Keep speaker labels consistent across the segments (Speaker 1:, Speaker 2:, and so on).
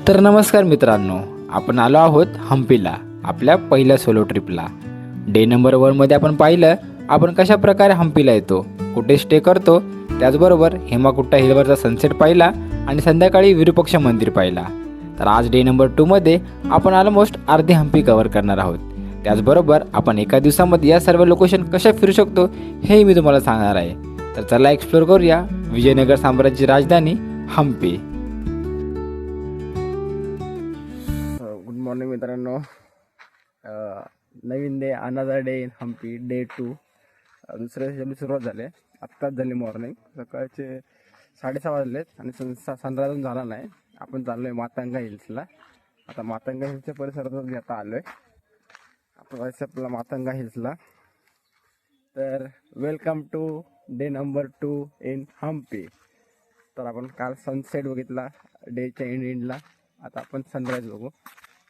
Speaker 1: तर नमस्कार मित्रांनो, आपण आलो आहोत हम्पीला आपल्या पहिल्या सोलो ट्रिपला। डे नंबर 1मध्ये आपण पाहिलं आपण कशा प्रकारे हम्पीला येतो, कुठे स्टे करतो, त्याचबरोबर हेमाकुट्टा हिलवरचा सनसेट पाहिला आणि संध्याकाळी विरूपाक्ष मंदिर पाहिला। तर आज डे नंबर 2मध्ये आपण ऑलमोस्ट अर्धी हम्पी कव्हर करणार आहोत। त्याचबरोबर आपण एका दिवसामध्ये या सर्व लोकेशन कशा फिरू शकतो हेही मी तुम्हाला सांगणार आहे। तर चला एक्सप्लोर करूया विजयनगर साम्राज्याची राजधानी हम्पी। गुड मॉर्निंग मित्रांनो, नवीन day, another day in Hampi, day 2। दुसऱ्या दिवसाची सुरुवात झाली, आत्ताच झाली मॉर्निंग, सकाळचे 6:30 वाजलेत आणि सनराईज अजून झाला नाही। आपण चाललो आहे मातंगा हिल्सला। आता मातंगा हिल्सच्या परिसरात मी आता आलो आहे, आपण जायचं आपला मातंगा हिल्सला। तर welcome to day number 2 in Hampi. तर आपण काल सनसेट बघितला डेच्या एंडला, आता आपण सनराईज बघू।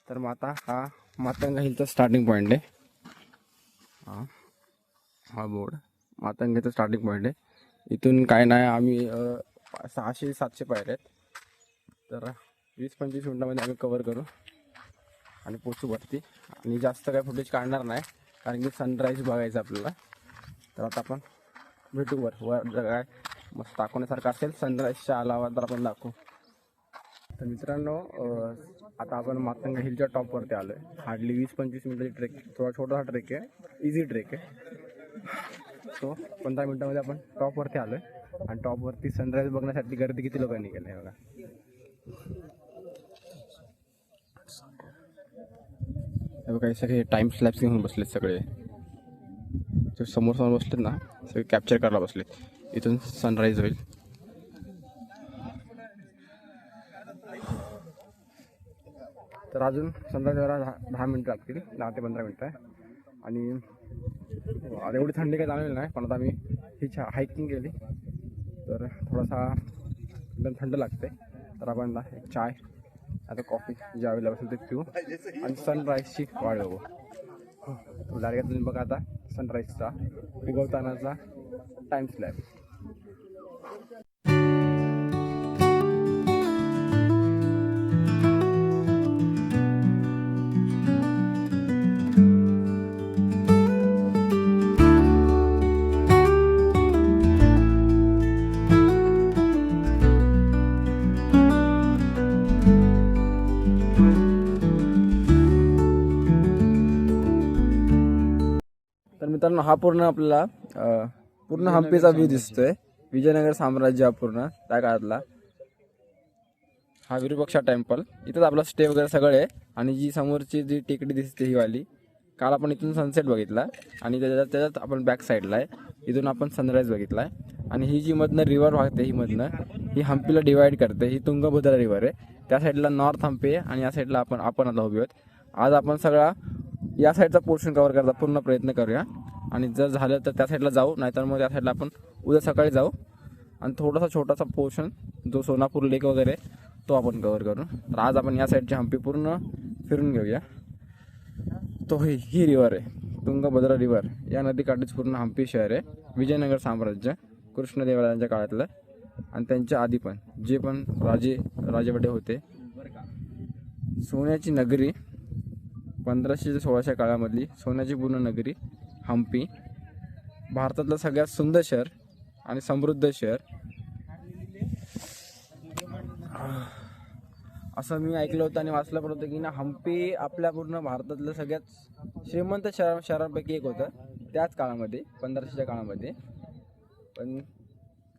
Speaker 1: तर मग आता हा मातंगा हिलचा स्टार्टिंग पॉईंट आहे, हा बोर्ड मातंगाचा स्टार्टिंग पॉईंट आहे। इथून काय नाही, आम्ही 600-700 पायऱ्या आहेत, तर 20-25 मिनटामध्ये आम्ही कवर करू आणि पोचू वरती। आणि जास्त काय फुटेज काढणार नाही, कारण की सनराईज बघायचं आपल्याला। तर आता आपण भेटू वर काय मस्त दाखवण्यासारखं असेल सनराईजच्या अलावा, तर आपण दाखवू। तर मित्रांनो, आता आपण मातंगा हिलच्या टॉपवरती आलो आहे। हार्डली 20-25 मिनिटाची ट्रेक, थोडा छोटासा ट्रेक आहे, इझी ट्रेक आहे। सो 15 मिनिटामध्ये आपण टॉपवरती आलो आहे आणि टॉपवरती सनराईज बघण्यासाठी गर्दी किती लोकांनी केली आहे बघा। हे बघा, हे सगळे टाईम स्लॅप्स घेऊन बसलेत, सगळे जे समोर बसलेत ना, सगळे कॅप्चर करायला बसलेत। इथून सनराईज होईल। तर अजून सनराईज व्हायला 10 मिनिटं लागतील, 10 ते 15 मिनिटं आहे। आणि आता एवढी थंडी काही जाणवली नाही, पण आता आम्ही ही हायकिंग केली तर थोडासा एकदम थंड लागते। तर आपण एक चाय आता कॉफी जे अवेलेबल असेल ते पिऊ आणि सनराईजची वाट बघू। डायरेक्ट तुम्ही बघा आता सनराईजचा उगवतानाचा टाईम स्लॅब। तर मित्रांनो, हा पूर्ण आपल्याला पूर्ण हम्पीचा व्ह्यू दिसतोय, विजयनगर साम्राज्य पूर्ण त्या काळातला। हा विरूपाक्ष टेम्पल, इथंच आपला स्टे वगैरे सगळं आहे। आणि जी समोरची जी टेकडी दिसते ही वाली, काल आपण इथून सनसेट बघितला आणि त्याच्यात आपण बॅक साईडला आहे, इथून आपण सनराईज बघितला आहे। आणि ही जी मधनं रिव्हर वाहते, ही मधनं ही हम्पीला डिवाईड करते, ही तुंगभद्रा रिव्हर आहे। त्या साईडला नॉर्थ हम्पी आहे आणि या साईडला आपण आता उभे आहोत। आज आपण सगळा या साईडचा पोर्शन कव्हर करायचा पूर्ण प्रयत्न करूया, आणि जर झालं तर त्या साईडला जाऊ, नाहीतर मग त्या साईडला आपण उद्या सकाळी जाऊ आणि थोडासा छोटासा पोर्शन जो सोनापूर लेक वगैरे तो आपण कव्हर करू। तर आज आपण या साईडची हम्पी पूर्ण फिरून घेऊया। तो ही रिव्हर आहे तुंगभद्रा रिव्हर, या नदीकाठीच पूर्ण हम्पी शहर आहे। विजयनगर साम्राज्य कृष्णदेवरायांच्या काळातलं आणि त्यांच्या आधी पण जे पण राजेवटे होते। सोन्याची नगरी, 1500 ते 1600 काळामधली सोन्याची पूर्ण नगरी हम्पी, भारतातलं सगळ्यात सुंदर शहर आणि समृद्ध शहर असं मी ऐकलं होतं आणि वाचलं पण होतं की ना, हम्पी आपल्या पूर्ण भारतातलं सगळ्यात श्रीमंत शहरांपैकी एक होतं त्याच काळामध्ये, 1500च्या काळामध्ये। पण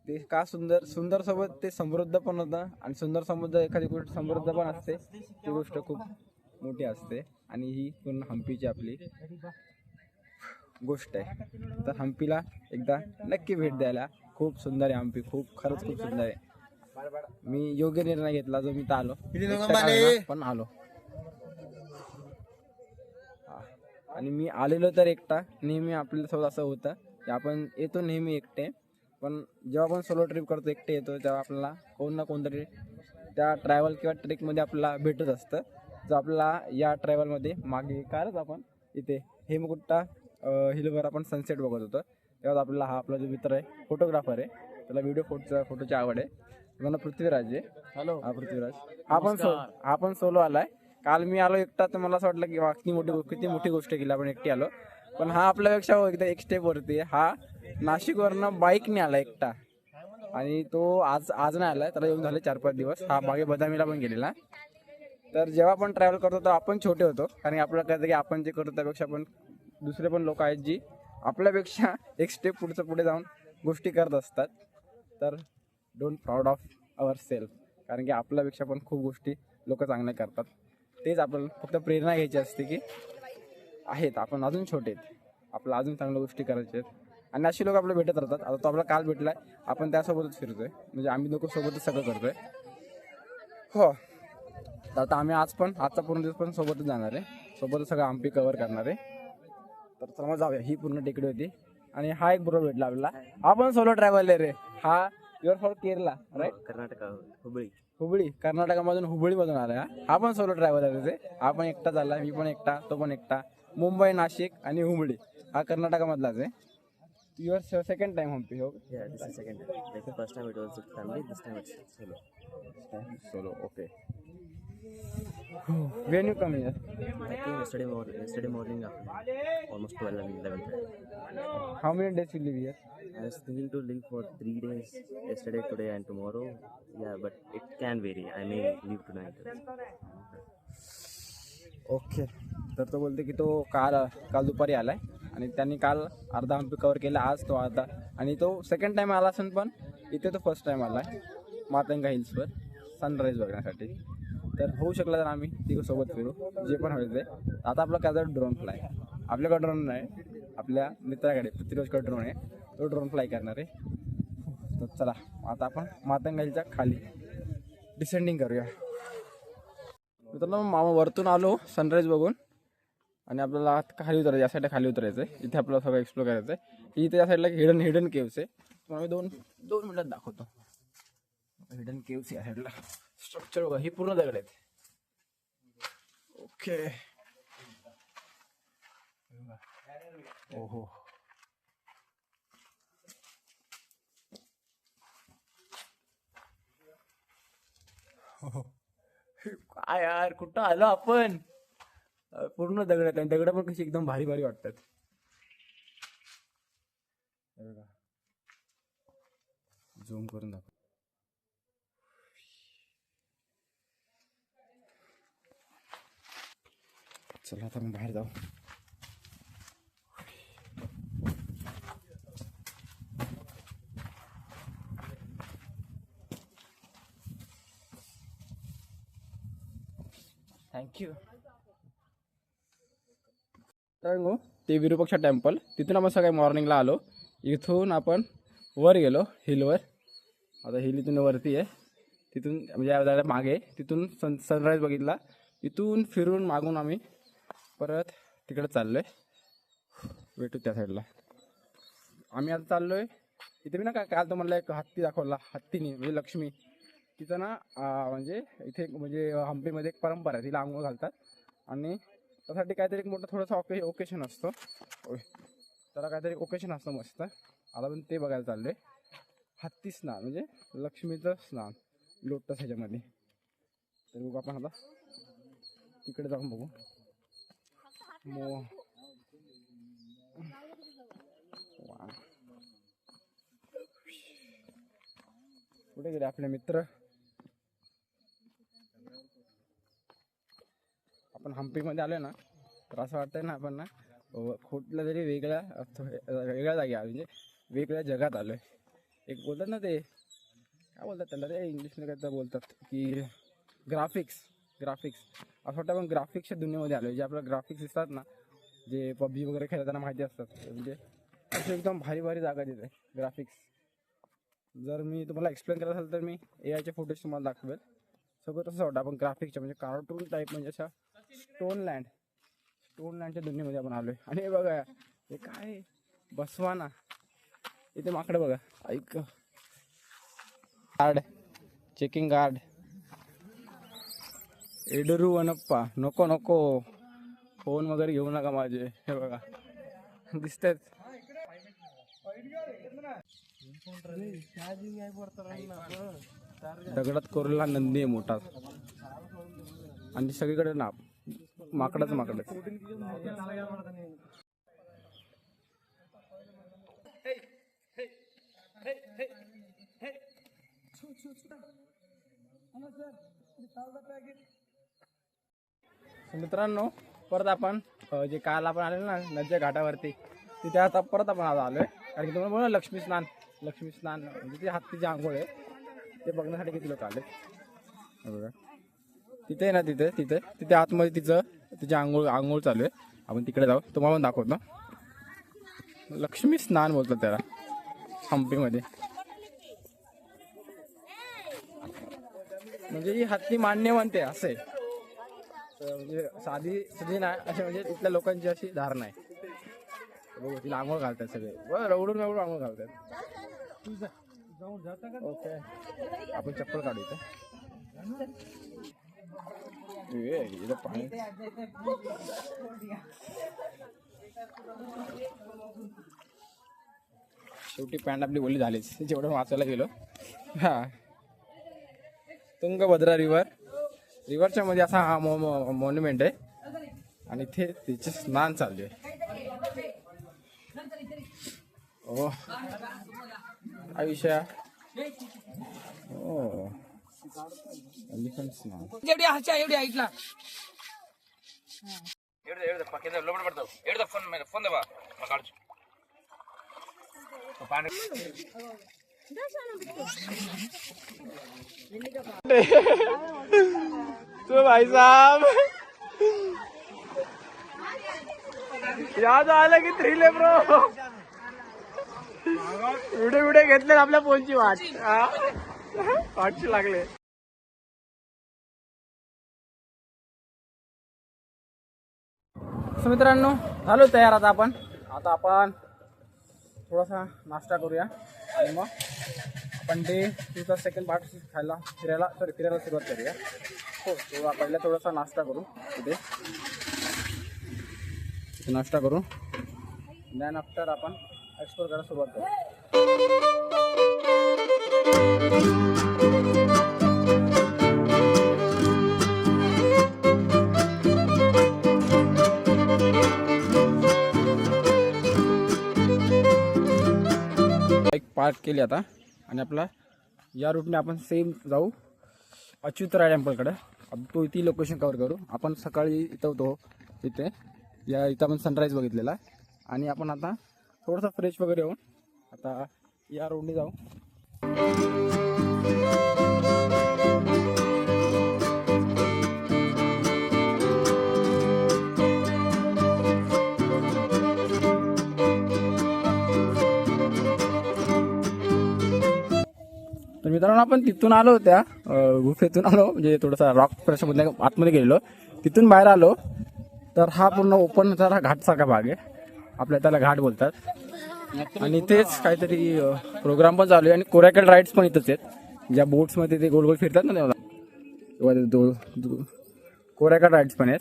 Speaker 1: ते का सुंदर सोबत ते समृद्ध पण होतं, आणि समृद्ध एखादी गोष्ट समृद्ध पण असते, ती गोष्ट खूप मोठी असते। आणि ही पूर्ण हम्पीची आपली गोष्ट आहे। तर हम्पीला एकदा नक्की भेट द्यायला, खूप सुंदर आहे हम्पी, खरंच खूप सुंदर आहे। मी योग्य निर्णय घेतला जो मी तर आलो, पण आलो। आणि मी आलेलो तर एकटा, नेहमी आपल्यासोबत असं होतं की आपण येतो नेहमी एकटे, पण जेव्हा आपण सोलो ट्रिप करतो एकटे येतो, तेव्हा आपल्याला कोण ना कोणतरी त्या ट्रॅव्हल किंवा ट्रेकमध्ये आपल्याला भेटत असतं। जो आपल्याला या ट्रॅव्हलमध्ये मागे कालच आपण इथे हेमकुट्टा हिलवर आपण सनसेट बघत होतो, तेव्हा आपल्याला हा आपला जो मित्र आहे, फोटोग्राफर आहे, त्याला फोटोची आवड आहे, मला पृथ्वीराज आहे.
Speaker 2: हॅलो.
Speaker 1: हा पृथ्वीराज. हा पण सोलो आलाय. काल मी आलो एकटा तर मला असं वाटलं की वा, किती मोठी गोष्ट केली आपण एकटी आलो. पण हा आपल्यापेक्षा एकदा एक स्टेप वरती आहे. हा नाशिकवरनं बाईकने आला एकटा आणि तो आज नाही आलाय. त्याला येऊन झाले 4-5 दिवस. हा मागे बदामीला पण गेलेला. तर जेव्हा आपण ट्रॅव्हल करतो तर आपण छोटे होतो कारण आपल्याला कळतं की आपण जे करतो त्यापेक्षा पण दुसरे पण लोक आहेत जी आपल्यापेक्षा एक स्टेप पुढे जाऊन गोष्टी करत असतात. तर don't proud of our self कारण की आपल्यापेक्षा पण खूप गोष्टी लोक चांगल्या करतात. तेच आपल्याला फक्त प्रेरणा घ्यायची असते की आहेत आपण अजून छोटे आहेत, आपल्याला अजून चांगल्या गोष्टी करायच्या आहेत आणि अशी लोक आपल्याला भेटत राहतात. आता तो आपला काल भेटलाय, आपण त्यासोबतच फिरतोय म्हणजे आम्ही लोक सोबतच सगळं करतोय. हो, तर आता आम्ही आजचा पूर्ण दिवस पण सोबतच जाणार आहे, सोबतच सगळं हम्पी कव्हर करणार आहे. तर चला जाऊया. ही पूर्ण टेकडी होती आणि हा एक बरोबर भेटला आपल्याला. हा पण सोलो ट्रॅव्हलर आहे. हा your for Kerala right?
Speaker 2: Karnataka,
Speaker 1: Hubli कर्नाटकामधून हुबळीमधून आला. हा पण सोलो ट्रॅव्हलर आहे. हा पण एकटा झाला, मी पण एकटा, तो पण एकटा. मुंबई, नाशिक आणि हुबळी हा कर्नाटकामधलाच आहे. Your second time Hampi? हो,
Speaker 2: second time. First time it was family, this time it's
Speaker 1: solo. Okay. When you come here?
Speaker 2: I came yesterday morning after almost 12 and 11.
Speaker 1: How many days you live here?
Speaker 2: I was thinking to leave for 3 days, yesterday, today and tomorrow. Yeah, but it can vary. I may leave tonight.
Speaker 1: Okay. तर तो बोलते की तो काल दुपारी आलाय आणि त्यांनी काल अर्धा हम्पी कव्हर केला, आज तो अर्धा, आणि तो सेकंड टाइम आला असेल पण इथे तो फर्स्ट टाइम आलाय मातंगा हिल्सवर सनराईज बघण्यासाठी. तर होऊ शकला तर आम्ही तिघं सोबत फिरू, जे पण होईल ते. आता आपला काय ड्रोन फ्लाय, आपल्याकडे ड्रोन नाही, आपल्या मित्राकडे पृथ्वीराजकडे ड्रोन आहे, तो ड्रोन फ्लाय करणार आहे. तर चला आता आपण मातंगा हिलच्या खाली डिसेंडिंग करूया. मित्रांनो, मामा वरतून आलो सनराईज बघून आणि आपल्याला खाली उतरायचं, या साईडला खाली उतरायचं आहे. इथे आपल्याला सगळं एक्सप्लोर करायचं आहे. इथे या साईडला हिडन केव्स आहे. तुम्हाला मी दोन मिनिटात दाखवतो. हिडन केव्स या साईडला. स्ट्रक्चर बघा, ही पूर्ण दगड आहेत. ओके. ओहो, काय यार, कुठं आलो आपण? पूर्ण दगड आहेत आणि दगड पण कशी एकदम भारी भारी वाटतात. झूम करून दाखव. चला आता मग बाहेर जाऊ. थँक्यू. ते विरूपाक्ष टेम्पल, तिथून आपण सकाळी मॉर्निंगला आलो. इथून आपण वर गेलो हिलवर. आता हिल इथून वरती आहे, तिथून म्हणजे मागे तिथून सनराईज बघितला. इथून फिरून मागून आम्ही परत तिकडे चाललोय. भेटू त्या साईडला. आम्ही आता चाललोय. इथे मी ना काल तुम्हाला एक हत्ती दाखवला, हत्तीने म्हणजे लक्ष्मी. तिथं ना म्हणजे इथे म्हणजे हम्पीमध्ये एक परंपरा आहे, तिला आंघोळ घालतात आणि त्यासाठी काहीतरी एक मोठं थोडंसं ओकेशन असतो. त्याला काहीतरी ओकेशन असतं मस्त. आता पण ते बघायला चाललोय. हत्ती स्नान म्हणजे लक्ष्मीचं स्नान लोटस ह्याच्यामध्ये. तर बघू आपण आता तिकडे जाऊन बघू. कुठे गेले आपले मित्र? आपण हम्पीमध्ये आलोय ना, तर असं वाटतंय ना आपण ना कुठल्या तरी वेगळ्या जागी म्हणजे वेगळ्या जगात आलोय. एक बोलतात ना ते, काय बोलतात त्याला, ते इंग्लिशमध्ये काय तर बोलतात की ग्राफिक्स. असं वाटतं आपण ग्राफिक्सच्या दुनियेमध्ये आलोय. जे आपल्याला ग्राफिक्स दिसतात ना, जे पबजी वगैरे खेळताना माहिती असतात, म्हणजे असे एकदम भारी भारी जागा तिथे ग्राफिक्स. जर मी तुम्हाला एक्सप्लेन करत असेल तर मी AIचे फोटोज तुम्हाला दाखवेल. सगळं तसं वाटतं आपण ग्राफिक्सच्या म्हणजे कार्टून टाईप, म्हणजे अशा स्टोन लँडच्या दुनियेमध्ये आपण आलोय. आणि हे बघा, हे काय बसवाना, इथे माकडं बघा. ऐक, गार्ड, चेकिंग गार्ड. एडरू वनप्पा, नको फोन वगैरे घेऊ नका माझे. हे बघा दिसतात. दगडात कोरलेला नंदी आहे मोठा आणि सगळीकडे ना माकडच माकड. मित्रांनो परत आपण जे काल आपण आलेलो ना नदीच्या घाटावरती तिथे आता परत आपण आज आलोय कारण की तुम्हाला बोला लक्ष्मी स्नान म्हणजे ती हत्तीची आंघोळ आहे ते बघण्यासाठी किती लोक आले बघा. तिथे आहे ना तिथे आतमध्ये तिची आंघोळ चालू आहे. आपण तिकडे जाऊ तुम्हाला पण दाखवतो. लक्ष्मी स्नान बोलतात त्याला हंपीमध्ये. म्हणजे ही हत्ती मान्य म्हणते असे म्हणजे साधी नाही असे म्हणजे इथल्या लोकांची अशी धारणा आहे. बघू तिला आंघोळ घालतात सगळे बरं रवडून आंघोळ घालतात. ओके आपण चप्पल काढू इथे. पाणी शेवटी पॅन्ट आपली ओली झालीच जेवढं वाचायला गेलो. हा तुंगभद्रा रिव्हरच्या मध्ये असा हा मॉन्युमेंट आहे आणि इथे तिचे स्नान चालू आहे. ओ आयुष्या ओ एलिफंट स्नान
Speaker 3: एवढी हाच्या एवढी ऐकला
Speaker 1: तो भाई साहब याद आलं की थ्रिले ब्रो व्हिडिओ घेतले आपल्या फोनची वाटची लागले. मित्रांनो झालो तयार आता आपण थोडासा नाश्ता करूया आणि मग आपण डे 2चा सेकंड पार्ट फिरायला सुरुवात करूया. हो पहिला थोडासा नाश्ता करू तिथे नाश्ता करू दॅन आफ्टर आपण एक्सप्लोर करायला सुरुवात करू. पार्क केली आता आणि आपला या रूटने आपण सेम जाऊ अच्युतराय टेम्पलकडे. तो ती लोकेशन कव्हर करू. आपण सकाळी इथं होतो इथं आपण सनराईज बघितलेला आणि आपण आता थोडंसं फ्रेश वगैरे होऊन आता या रोडने जाऊ. तर मित्रांनो आपण तिथून आलो त्या गुफेतून आलो म्हणजे थोडासा रॉक प्रदेशामध्ये आतमध्ये गेलेलो. तिथून बाहेर आलो तर हा पूर्ण ओपन जरा घाटसारखा भाग आहे. आपल्या त्याला घाट बोलतात आणि इथेच काहीतरी प्रोग्राम पण चालू आहे आणि कोरॅकल राईड्स पण इथंच आहेत ज्या बोट्समध्ये ते गोल गोल फिरतात ना तेव्हा कोरॅकल राईड्स पण आहेत.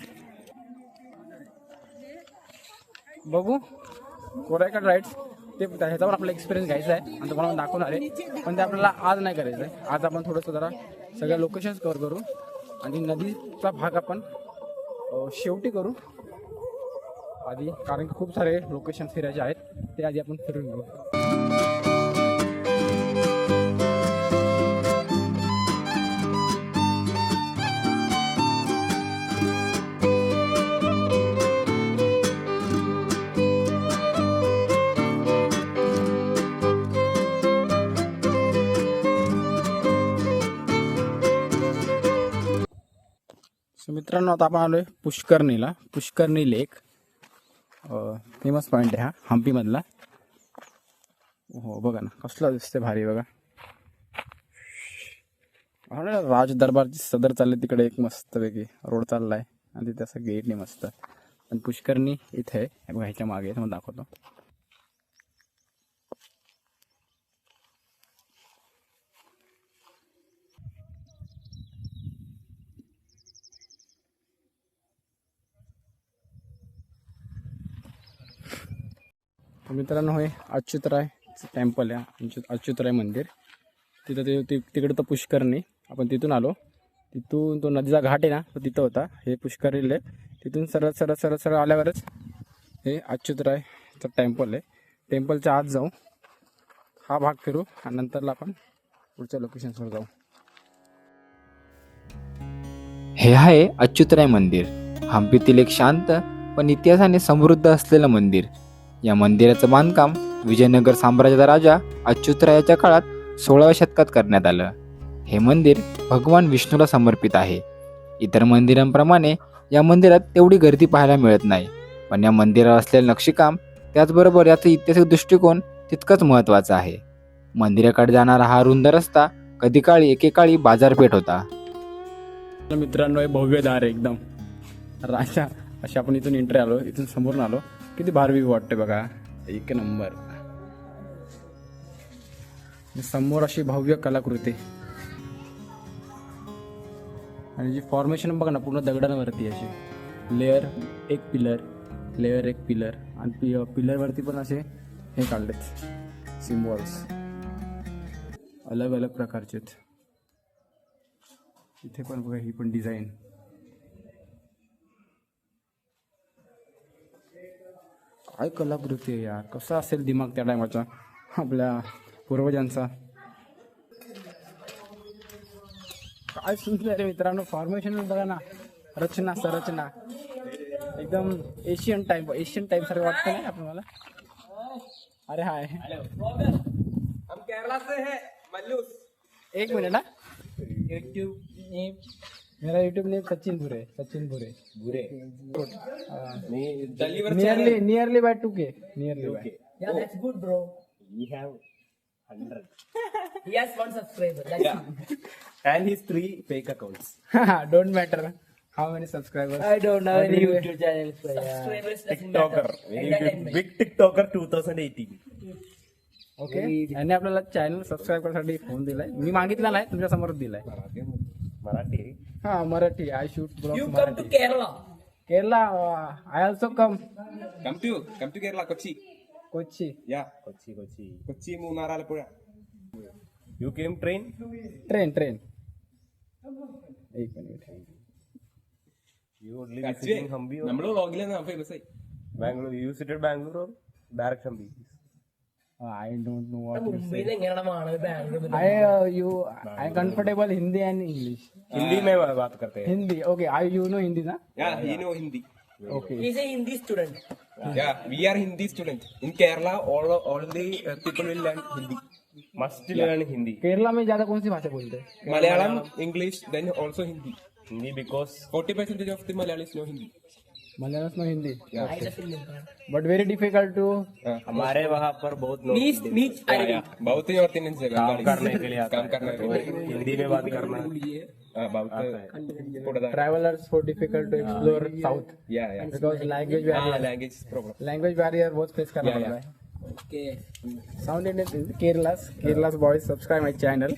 Speaker 1: बघू कोरॅकल राईड्स ते ह्याचा पण आपला एक्सपिरियन्स घ्यायचा आहे आणि तुम्हाला दाखवणार आहे. पण ते आपल्याला आज नाही करायचं आहे. आज आपण थोडंसं जरा सगळ्या लोकेशन्स कव्हर करू आणि नदीचा भाग आपण शेवटी करू आधी कारण की खूप सारे लोकेशन फिरायचे आहेत ते आधी आपण फिरून घेऊ. मित्रांनो आता आपण आलोय पुष्करणी लेक. फेमस पॉइंट आहे हा हंपीमधला. हो बघा ना कसला दिसते भारी बघा. राज दरबारची सदर चालली तिकडे एक मस्त पैकी रोड चाललाय आणि तिथे असं गेट नाही मस्त. पण पुष्करणी इथे आहे बघा ह्याच्या मागे तुम्हाला दाखवतो. मित्रांनो हे अच्युतराय टेम्पल आहे अच्युतराय मंदिर तिथं तिकडं तर पुष्करणी, आपण तिथून आलो. तिथून तो नदीचा घाट आहे ना, तो तिथं होता. हे पुष्करीला आहे. तिथून सरळ सरळ सरळ सरळ आल्यावरच हे अच्युतरायचं टेम्पल आहे. टेम्पलच्या आत जाऊ, हा भाग फिरू आणि नंतरला आपण पुढच्या लोकेशन्सवर जाऊ.
Speaker 3: हे आहे अच्युतराय मंदिर, हम्पीतील एक शांत पण इतिहासाने समृद्ध असलेलं मंदिर. या मंदिराचं बांधकाम विजयनगर साम्राज्याचा राजा अच्युतरायाच्या काळात 16व्या शतकात करण्यात आलं. हे मंदिर भगवान विष्णूला समर्पित आहे. इतर मंदिरांप्रमाणे या मंदिरात तेवढी गर्दी पाहायला मिळत नाही, पण या मंदिरावर असलेलं नक्षीकाम, त्याचबरोबर याचा ऐतिहासिक दृष्टिकोन तितकाच महत्त्वाचा आहे. मंदिराकडे जाणारा हा रुंद रस्ता एकेकाळी बाजारपेठ होता.
Speaker 1: मित्रांनो, हे भव्य दार आहे एकदम राजा. अशी आपण इथून एंट्री आलो, इथून समोरून आलो. किती भारी व्यू वाटते बघा, एक नंबर. समोर अशी भव्य कलाकृती आणि जी फॉर्मेशन बघा ना, पूर्ण दगडांवरती अशी लेअर एक पिलर, लेअर एक पिलर, आणि पिलरवरती पण असे हे काढलेत सिम्बॉल्स अलग अलग प्रकारचे. इथे पण बघा, ही पण डिझाईन. काय कलाकृती आहे यार, कसा असेल दिमाग त्या टायमाचा आपल्या पूर्वजांचा. काय सुंदर आहे मित्रांनो, फॉर्मेशन बघा ना, रचना संरचना एकदम एशियन टाइप सारखं वाटतं नाही आपण मला. अरे हाय,
Speaker 4: हम केरला से है मल्लूस.
Speaker 1: एक मिनट ना. मेरा YouTube name Sachin Bhure. Nearly by 2K. Nearly by.
Speaker 4: Yeah, that's good, bro.
Speaker 2: We have 100.
Speaker 4: He has 1 subscriber. That's it.
Speaker 2: And his 3 fake accounts.
Speaker 1: Don't matter how many subscribers.
Speaker 4: I don't have
Speaker 1: What
Speaker 4: any
Speaker 1: do you-
Speaker 4: YouTube channel. Subscribers doesn't
Speaker 2: TikToker.
Speaker 4: matter.
Speaker 2: Very
Speaker 4: Entertainment.
Speaker 2: good. Big TikToker 2018.
Speaker 1: Okay. यांनी आपल्याला channel subscribe करण्यासाठी phone दिलाय. मी मागितला नाही, तुमच्या समोरच दिलाय.
Speaker 2: Marathi.
Speaker 1: हा, Marathi. I shoot blog
Speaker 4: You come
Speaker 1: Marathi.
Speaker 4: to Kerala.
Speaker 1: Kerala. I also come.
Speaker 5: Come to Kerala, Kochi.
Speaker 1: Kochi.
Speaker 5: Yeah,
Speaker 2: Kochi.
Speaker 5: Kochi, Munnar, Alappuzha.
Speaker 2: You came train?
Speaker 1: Train. एक minute.
Speaker 2: You only visiting Hampi or
Speaker 5: നമ്മള് വ്ളോഗിലാണ് ഫേമസ് ആയി.
Speaker 2: Bangalore? You visited Bangalore or direct Hampi?
Speaker 1: I don't know what you
Speaker 4: മുംബൈയിൽ എങ്ങനെയാണ് മാണത് Bangalore
Speaker 1: I comfortable Hindi and English.
Speaker 2: Hindi में बात करते हैं.
Speaker 1: Hindi. Okay. You know Hindi na?
Speaker 5: Yeah, he know Hindi.
Speaker 1: Okay.
Speaker 4: Is A Hindi student.
Speaker 5: Yeah, we are Hindi students. In Kerala, all the people will learn Hindi.
Speaker 2: Must learn Hindi.
Speaker 1: Kerala में ज्यादा कौन C भाषा बोलते हैं?
Speaker 5: Malayalam, English, then also Hindi.
Speaker 2: Hindi because
Speaker 5: 40% of the Malayalis know Hindi.
Speaker 1: Malayalam में Hindi.
Speaker 5: Yeah.
Speaker 1: But very difficult to.
Speaker 2: हमारे वहाँ पर बहुत लोग
Speaker 4: नीच
Speaker 5: Yeah. बहुत ही North Indians है
Speaker 2: काम
Speaker 5: Bengalis.
Speaker 2: करने के लिए आते
Speaker 5: काम करने के लिए.
Speaker 2: हैं. हिंदी में बात करना.
Speaker 5: बहुत थोड़ा सा.
Speaker 1: Travelers for difficult to explore south
Speaker 5: Yeah.
Speaker 1: because language barrier.
Speaker 5: Language problem.
Speaker 1: Language barrier बहुत face करना
Speaker 5: Yeah,
Speaker 1: पड़ता है. Okay. Sound Indian Kerala's boys subscribe my channel.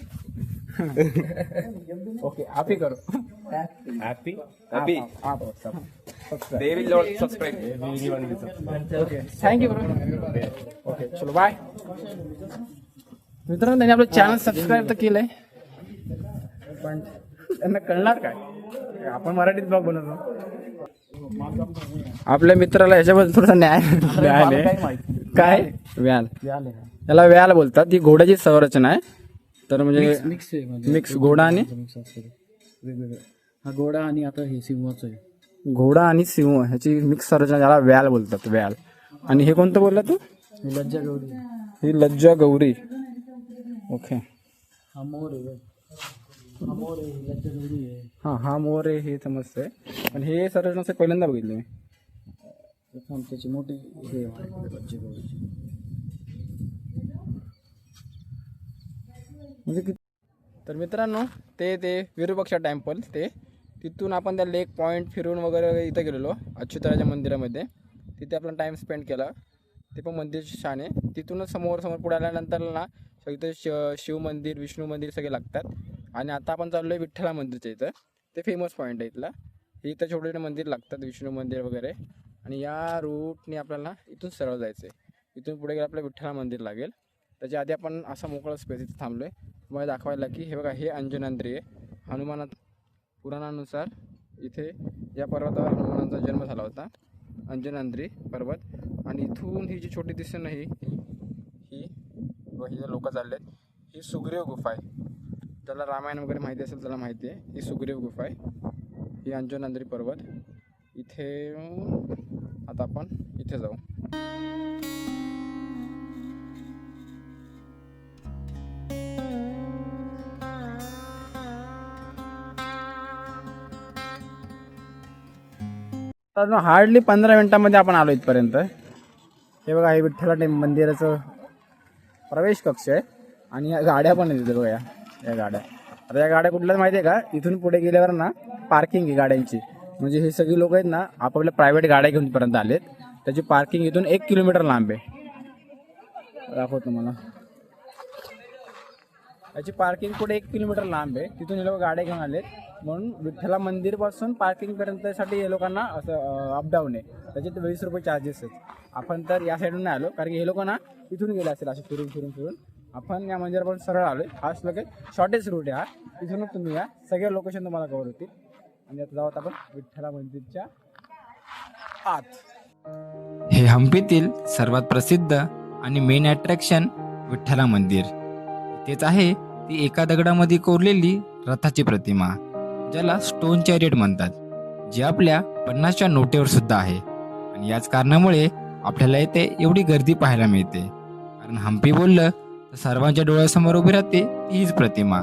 Speaker 1: Okay, आप ही करो.
Speaker 2: Happy?
Speaker 1: आप सब subscribe.
Speaker 5: They will not subscribe.
Speaker 2: Everyone will subscribe.
Speaker 1: Okay. Thank you bro. Okay, चलो bye. मित्रांनो, त्यांनी आपलं चॅनल सबस्क्राईब तर केलंय, पण त्यांना कळणार काय, आपण मराठीत ब्लॉग बनवतो. आपल्या मित्राला याच्याबद्दल थोडासा न्याय आहे. काय व्याल, याला व्याल बोलतात. ही घोड्याची संरचना आहे. तर म्हणजे मिक्स घोडा आणि
Speaker 6: हा घोडा आणि आता हे सिंहाचं आहे.
Speaker 1: घोडा आणि सिंह ह्याची मिक्स संरचना, याला व्याल बोलतात. व्याल. आणि हे कोणतं बोलला तू?
Speaker 6: हे लज्जा गौरी.
Speaker 1: ही लज्जा गौरी. ओके.
Speaker 6: हा मोर आहे. हा मोर आहे, ही लज्जा गौरी आहे.
Speaker 1: हा मोर आहे हे समजतंय, पण हे संरचना असं पहिल्यांदा बघितलं मी.
Speaker 6: प्रथम त्याची मोठी हे आहे, लज्जा गौरीची.
Speaker 1: म्हणजे तर मित्रांनो, ते विरूपाक्षा टेम्पल, तिथून आपण त्या लेक पॉईंट फिरून वगैरे इथं गेलेलो अच्युतराच्या मंदिरामध्ये. तिथे आपला टाईम स्पेंड केला. ते पण मंदिर छान आहे. तिथूनच समोर पुढे आल्यानंतर ना इथे शिव मंदिर, विष्णू मंदिर सगळे लागतात. आणि आता आपण चाललो आहे विठ्ठला मंदिरच्या इथं. ते फेमस पॉईंट आहे इथला. इथं छोटे छोटे मंदिर लागतात, विष्णू मंदिर वगैरे. आणि या रूटने आपल्याला इथून सरळ जायचं आहे. इथून पुढे गेलं आपलं विठ्ठला मंदिर लागेल. त्याच्या आधी आपण असा मोकळा स्पेस इथे थांबलो आहे. तुम्हाला दाखवायला की हे बघा हे अंजनाद्री आहे. हनुमानात पुराणानुसार इथे या पर्वतावर हनुमानाचा जन्म झाला होता, अंजनाद्री पर्वत. आणि इथून ही जी छोटी दिसते ना ही जे लोक चाललेत, ही सुग्रीव गुफा आहे. ज्याला रामायण वगैरे माहिती असेल त्याला माहिती आहे, ही सुग्रीव गुफा आहे. ही अंजनाद्री पर्वत. इथे आता आपण इथे जाऊ. तर हार्डली 15 मिनिटांमध्ये आपण आलो इथपर्यंत. हे बघा हे विठ्ठला मंदिराचं प्रवेश कक्ष आहे. आणि या गाड्या पण आहेत तिथे बघा, या गाड्या. आता या गाड्या कुठल्याच माहिती आहे का, इथून पुढे गेल्यावर ना पार्किंग आहे गाड्यांची. म्हणजे हे सगळी लोक आहेत ना आपापल्या प्रायव्हेट गाड्या घेऊन इथपर्यंत आलेत. त्याची पार्किंग इथून 1 किलोमीटर लांब आहे. दाखवतो मला, याची पार्किंग पुढे 1 किलोमीटर लांब आहे. तिथून हे लोक गाड्या घेऊन आलेत. म्हणून विठ्ठला मंदिरपासून पार्किंगपर्यंतसाठी हे लोकांना असं अपडाऊन आहे. त्याचे 20 रुपये चार्जेस आहेत. आपण तर या साईडून नाही आलो, कारण की हे लोक ना इथून गेले असेल असे फिरून. आपण या मंदिरापासून सरळ आलो आहे. हाच लोक शॉर्टेज रूट आहे हा. इथूनच तुम्ही या, सगळे लोकेशन तुम्हाला कव्हर होतील. आणि आता जाऊ आपण विठ्ठला मंदिरच्या आत.
Speaker 3: हे हम्पीतील सर्वात प्रसिद्ध आणि मेन अट्रॅक्शन विठ्ठला मंदिर. तेच आहे ती एका दगडामध्ये कोरलेली रथाची प्रतिमा, ज्याला स्टोन चॅरियट म्हणतात, जी आपल्या 50च्या नोटेवर सुद्धा आहे. आणि याच कारणामुळे आपल्याला इथे एवढी गर्दी पाहायला मिळते. कारण हम्पी बोललं तर सर्वांच्या डोळ्यासमोर उभी राहते तीच प्रतिमा.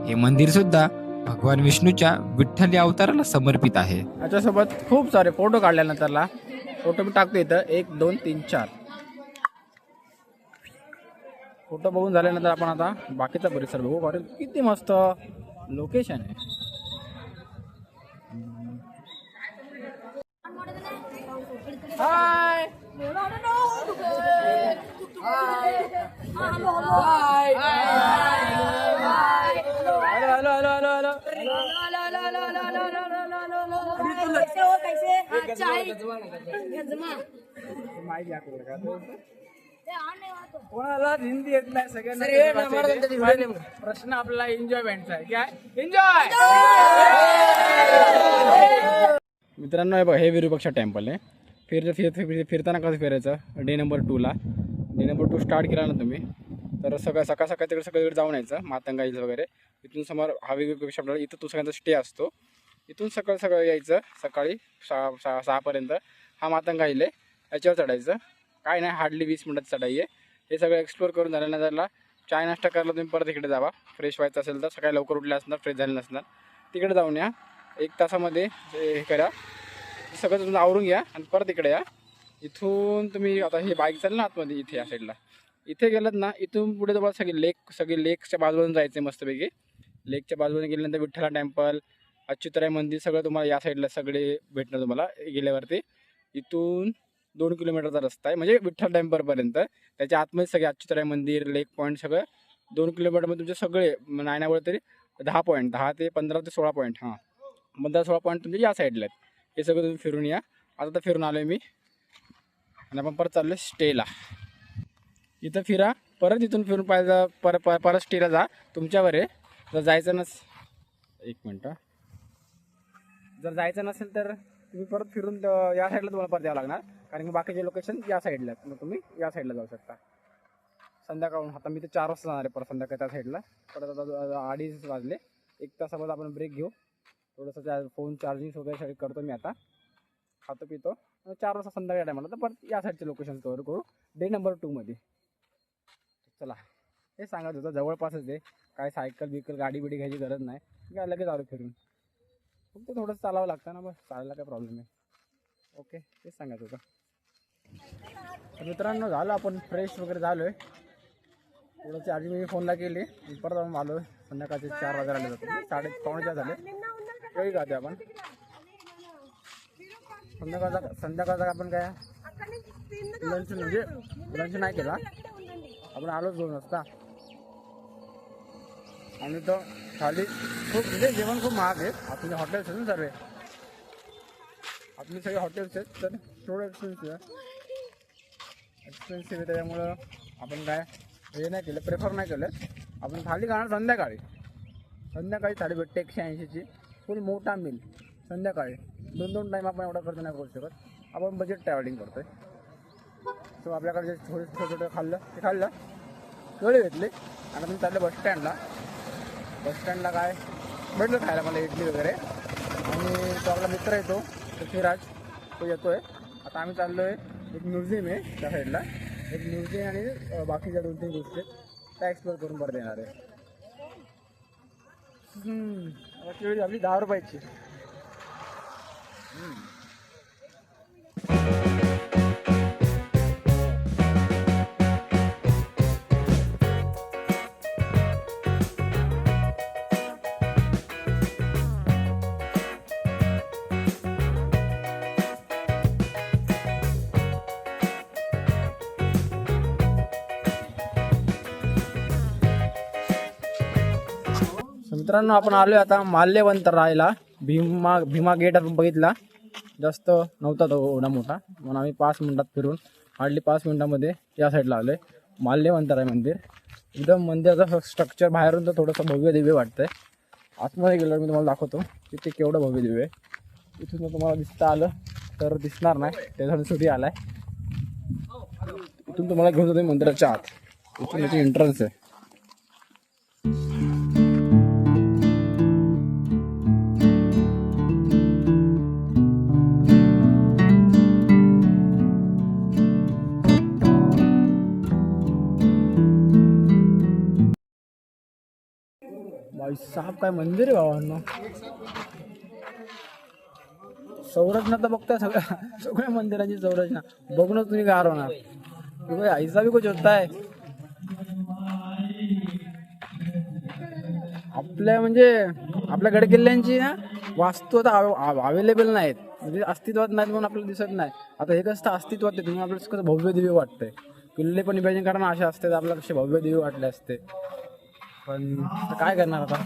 Speaker 3: हे मंदिर सुद्धा भगवान विष्णूच्या विठ्ठली अवताराला समर्पित आहे.
Speaker 1: याच्यासोबत खूप सारे फोटो काढल्यानंतरला फोटो मी टाकतो इथं 1 2 3 4 फोटो बघून झाल्यानंतर आपण आता बाकीचा परिसर बघू. कारण किती मस्त लोकेशन आहे. Hi hello hello hello hello माहिती कोणाला हिंदी येत नाही, सगळ्यांना प्रश्न आपल्याला एन्जॉयमेंटचा आहे. काय एन्जॉय. मित्रांनो हे बघा हे विरूपाक्षा टेम्पल आहे. फिरताना कसं फिरायचं, डे नंबर 2ला डे नंबर 2 स्टार्ट केला ना तुम्ही तर सकाळ तिकडे सगळीकडे जाऊन यायचं मातंगा हिल्स वगैरे. इथून समोर हा विरूपाक्षा आपल्याला इथं तो सगळ्यांचा स्टे असतो. इथून सकाळी यायचं, सकाळी 6पर्यंत हा मातंगा हिल आहे. याच्यावर चढायचं, काय नाही हार्डली 20 मिनिटात चढाई आहे. हे सगळं एक्सप्लोर करून झाल्यानंतरला चाय नाश्ता करायला तुम्ही परत इकडे जावा. फ्रेश व्हायचं असेल तर सकाळी लवकर उठले असणार, फ्रेश झाले नसणार, तिकडे जाऊन या. 1 तासामध्ये हे करा, सगळं तुम्ही आवरून घ्या आणि परत इकडे या. इथून तुम्ही आता हे बाईक चालेल ना आतमध्ये इथे या साईडला, इथे गेलात ना इथून पुढे तुम्हाला सगळे लेकच्या बाजूने जायचे मस्तपैकी. लेकच्या बाजूने गेल्यानंतर विठ्ठला टेम्पल, अच्युतराय मंदिर सगळं तुम्हाला या साईडला सगळे भेटणार तुम्हाला गेल्यावरती. इथून 2 किलोमीटरचा रस्ता आहे म्हणजे विठ्ठल टेम्पलपर्यंत. त्याच्या आतमध्ये सगळे अच्युतराय मंदिर, लेक पॉईंट सगळं 2 किलोमीटरमध्ये तुमचे सगळे नाही बोलत तरी 10 पॉईंट, 10 ते 15 ते 16 पॉईंट, हां 15-16 पॉईंट तुमचे या साईडला आहेत. हे सगळं तुम्ही फिरून या. आता तर फिरून आलो आहे मी आणि आपण परत चाललो स्टेला. इथं फिरा, परत इथून फिरून पाहिजे परत स्टेला जा, तुमच्यावर आहे. जर जायचं एक मिनटं, जर जायचं नसेल तर तुम्ही परत फिरून या साईडला तुम्हाला परत यावं लागणार, कारण की बाकीचे लोकेशन या साईडला आहेत. मग तुम्ही या साईडला जाऊ शकता. संध्याकाळून आता मी तर 4 वाजता जाणार आहे परत संध्याकाळी त्या साईडला. परत आता 2:30 वाजले, 1 तासामध्ये आपण ब्रेक घेऊ. थोडंसं फोन चार्जिंग वगैरे करतो मी आता, खातो पितो. 4 वाजता संध्याकाळी टायमाला तर परत या साईडचे लोकेशन कवर करू डे नंबर 2मध्ये. चला हे सांगत होतं जवळपासच आहे, काय सायकल बिकल गाडी बिडी घ्यायची गरज नाही, काय लगेच आलो फिरून. फक्त थोडंसं चालावं लागतं ना, बस चालायला काय प्रॉब्लेम आहे. ओके तेच सांगत होतं. तर मित्रांनो झालं आपण फ्रेश वगैरे झालो आहे. थोडं चार्जिंग मी फोनला केली, परत आपण आलो. संध्याकाळचे 4 वाजता आले जातो, 3:45 झाले. काही जाते आपण संध्याकाळचा आपण काय लंच म्हणजे लंच नाही केला, आपण आलोच 2 वाजता. आणि तो खाली खूप म्हणजे जेवण खूप महाग आहे. आपले हॉटेल्स आहेत ना सर्व, आपली सगळे हॉटेल्स आहेत, तर थोडं एक्सपेन्सिव्ह आहे. त्याच्यामुळं आपण काय हे नाही केलं, प्रेफर नाही केलं. आपण थाली खाणार संध्याकाळी. संध्याकाळी थाली भेटते 180ची, फुल मोठा मिल संध्याकाळी. 2 टाईम आपण एवढा खर्च नाही करू शकत. आपण बजेट ट्रॅव्हलिंग करतोय. सो आपल्याकडे जे छोटे छोटे खाल्लं ते खाल्लं, केळी घेतले आणि तुम्ही चालले बसस्टँडला. बसस्टँडला काय भेटलं खायला मला, इडली वगैरे. आणि तो आपला मित्र येतो, तो फिराज, तो येतो आहे. आता आम्ही चाललो आहे, एक म्युझियम आहे त्या साईडला, एक म्युझियम आणि बाकीच्या 2-3 गोष्टी त्या एक्सप्लोर करून परत येणार आहे. केळी आपली 10 रुपयाची. मित्रांनो आपण आलो आता माल्यवंत राहायला. भीमा गेट आपण बघितला, जास्त नव्हता तो एवढा मोठा, म्हणून आम्ही 5 मिनिटात फिरून हार्डली 5 मिनिटामध्ये या साईडला आलो आहे. माल्यवंत राय मंदिर. एकदम मंदिराचं स्ट्रक्चर बाहेरून तर थोडंसं भव्य दिव्य वाटतंय. आतमध्ये गेल्यावर मी तुम्हाला दाखवतो की ते केवढं भव्य दिव्य आहे. इथून जर तुम्हाला दिसता आलं तर दिसणार नाही, त्यासाठी सुटी आलाय. इथून तुम्हाला घेऊन जातो मंदिराच्या आत. इथून याची एंट्रन्स आहे. भाई साहब काय मंदिर आहे भावांनो. संरचना तर बघताय सगळ्या मंदिरांची संरचना बघूनच तुम्ही गार होणार. ऐसा भी कुछ होता है. आपल्या म्हणजे आपल्या गडकिल्ल्यांची ना वास्तू आता अवेलेबल नाहीत, म्हणजे अस्तित्वात नाहीत म्हणून आपल्याला दिसत नाही. आता हे कसं अस्तित्वात आहे तुम्ही आपल्याला कसं भव्य दिव्य वाटतंय. किल्ले पण इमॅजिन करा ना असे असते तर आपल्याला कसे भव्य दिव्य वाटले असते. पण काय करणार आता.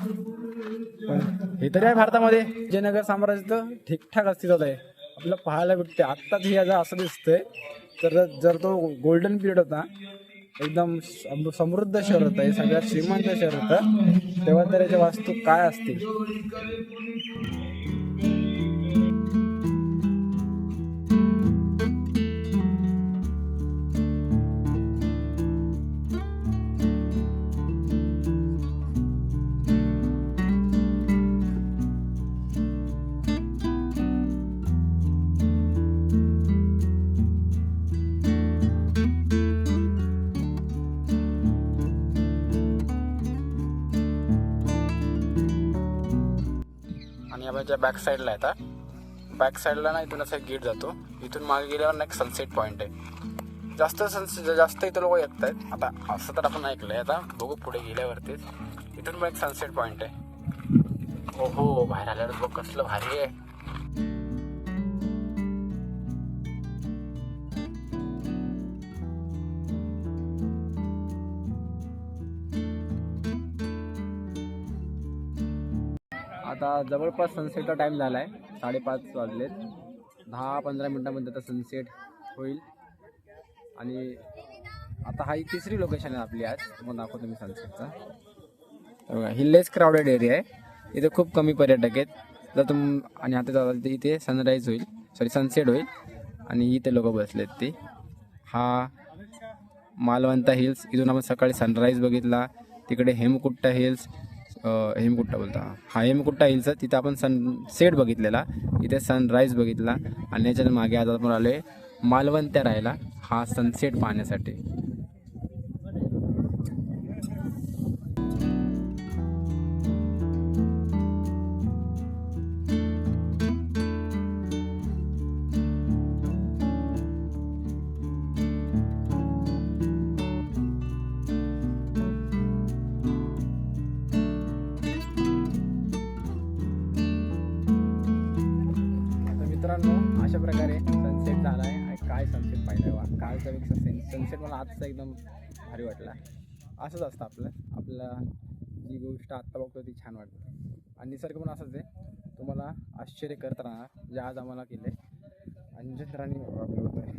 Speaker 1: पण हे तरी आहे भारतामध्ये. विजयनगर साम्राज्य तर ठीकठाक अस्तित्वात आहे, आपल्याला पाहायला भेटते. आत्ताच हे असं दिसतंय, तर जर तो गोल्डन पिरियड होता, एकदम समृद्ध शहर होतं, हे सगळ्यात श्रीमंत शहर होतं, तेव्हा तर याच्या वास्तू काय असतील. आणि आपण बॅक साईडला येतात. बॅक साईडला ना इथून असा एक गेट जातो. इथून मागे गेल्यावर ना एक सनसेट पॉईंट आहे. जास्त इथं लोक येत आहेत. आता असं तर आपण ऐकलंय, आता बघू पुढे गेल्यावरतीच. इथून पण एक सनसेट पॉईंट आहे. हो बाहेर आल्यावर बघ कसलं भारी आहे. आता जवळपास सनसेटचा टाईम झाला आहे, 5:30 वाजलेत. 10-15 मिनटामध्ये आता सनसेट होईल. आणि आता हा 3री लोकेशन आहे आपली आज. तुम्हाला दाखवतो मी सनसेटचा. बघा ही लेस क्राऊडेड एरिया आहे, इथे खूप कमी पर्यटक आहेत. जर आणि आता जाता इथे सनराईज होईल, सनसेट होईल. आणि इथे लोक बसलेत ते. हा मालवंता हिल्स, इथून आपण सकाळी सनराईज बघितला. तिकडे हेमकुट्टा हिल्स, हेमकुट्टा बोलता, हा हेमकुट्टा हिल्स, तिथं आपण सनसेट बघितलेला. इथे सनराईज बघितला. आणि याच्या मागे आता आपण आलो आहे मालवंत्या राहायला, हा सनसेट पाहण्यासाठी. मित्रांनो अशा प्रकारे सनसेट झाला आहे. आणि काय सनसेट पाहिलं वा, कालच्यापेक्षा सनसेट मला आजचा एकदम भारी वाटला. असंच असतं आपल्याला जी गोष्ट आत्ता बघतो ती छान वाटते. आणि निसर्ग पण असंच आहे, तुम्हाला आश्चर्य करत राहणार जे आज आम्हाला केलं आहे. अंजनराणी आपलं होतं आहे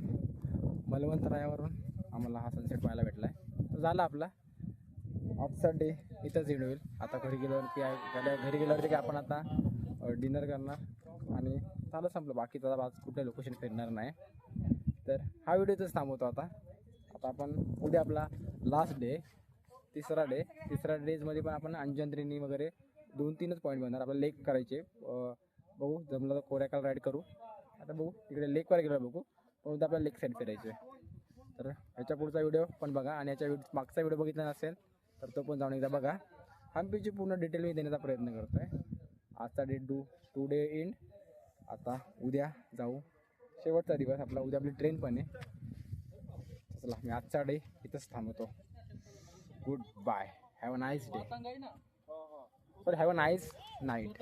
Speaker 1: मालवंत रायावरून आम्हाला हा सनसेट पाहायला भेटला आहे. तर झाला आपला आजचा डे इथंच एंड होईल. आता घरी गेल्यावरती काय आपण आता डिनर करणार आणि झालं संपलं. बाकी आता आज कुठल्या लोकेशन फिरणार नाही. तर हा व्हिडिओ इथंच थांबवतो आता आपण उद्या आपला लास्ट डे तिसरा डेजमध्ये पण आपण अंजनत्रिनी वगैरे 2-3च पॉईंट बनणार. आपल्याला लेक करायचे. बघू जमलं तर कोऱ्याकाल राईड करू. आता बघू तिकडे लेकवर गेलं बघू. पण उद्या आपल्याला लेक साईड फिरायचं आहे. तर ह्याच्या पुढचा व्हिडिओ पण बघा आणि ह्याच्या मागचा व्हिडिओ बघितला नसेल तर तो पण जाऊन एकदा बघा. हम्पीची पूर्ण डिटेल मी देण्याचा प्रयत्न करतो आहे. आजचा डे 2 डे एंड. आता उद्या जाऊ शेवटचा दिवस आपला. उद्या आपली ट्रेन पण आहे. चला मी आजचा डे इथंच थांबवतो. Good bye. Have a nice day. Have a nice night.